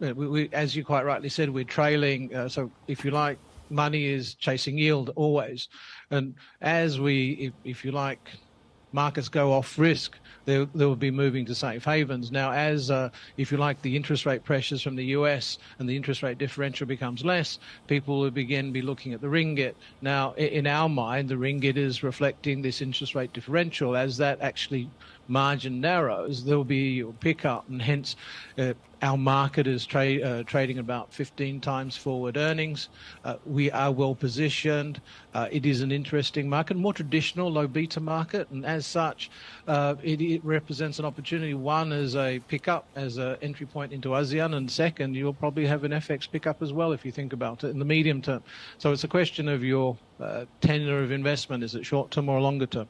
as you quite rightly said, we're trailing. So if you like, money is chasing yield always. And as if you like, markets go off risk, they will be moving to safe havens. Now, as if you like, the interest rate pressures from the US and the interest rate differential becomes less, people will begin be looking at the ringgit. Now, in our mind, the ringgit is reflecting this interest rate differential. As that actually margin narrows, there will be a pickup, and hence our market is trading about 15 times forward earnings. We are well positioned. It is an interesting market, more traditional low beta market, and as such, it represents an opportunity. One, as a pickup, as an entry point into ASEAN, and second, you'll probably have an FX pickup as well if you think about it in the medium term. So it's a question of your tenure of investment. Is it short term or longer term?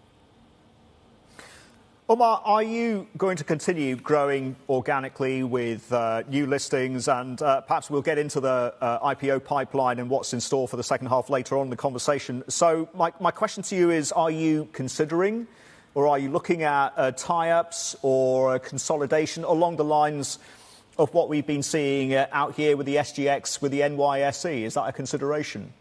Umar, are you going to continue growing organically with new listings? And perhaps we'll get into the IPO pipeline and what's in store for the second half later on in the conversation. So my question to you is, are you considering or are you looking at tie-ups or consolidation along the lines of what we've been seeing out here with the SGX, with the NYSE? Is that a consideration?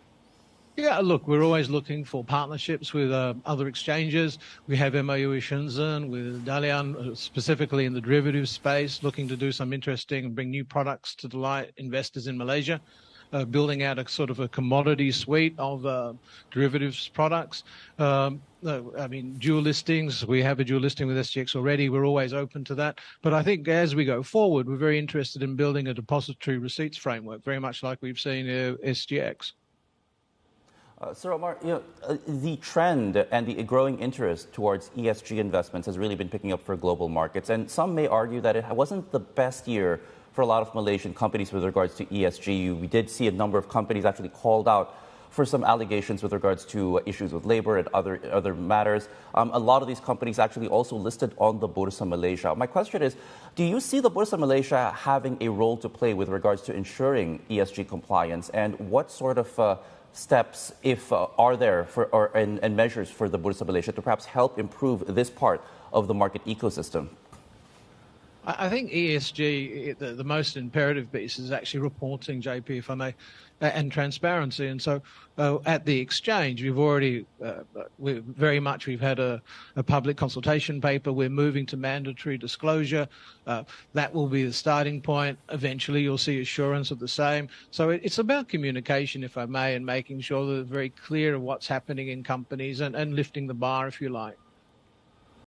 Yeah, look, we're always looking for partnerships with other exchanges. We have MOU with Shenzhen, with Dalian, specifically in the derivatives space, looking to do some interesting and bring new products to delight investors in Malaysia, building out a sort of a commodity suite of derivatives products. I mean, dual listings. We have a dual listing with SGX already. We're always open to that. But I think as we go forward, we're very interested in building a depository receipts framework, very much like we've seen SGX. Sir Umar, the trend and the growing interest towards ESG investments has really been picking up for global markets. And some may argue that it wasn't the best year for a lot of Malaysian companies with regards to ESG. We did see a number of companies actually called out for some allegations with regards to issues with labor and other matters. A lot of these companies actually also listed on the Bursa Malaysia. My question is, do you see the Bursa Malaysia having a role to play with regards to ensuring ESG compliance? And what sort of steps, if are there, and measures for the Bursa Malaysia to perhaps help improve this part of the market ecosystem? I think ESG, the most imperative piece is actually reporting, JP, if I may, and transparency. And so at the exchange, we've had a public consultation paper. We're moving to mandatory disclosure. That will be the starting point. Eventually, you'll see assurance of the same. So it's about communication, if I may, and making sure that it's very clear of what's happening in companies and lifting the bar, if you like.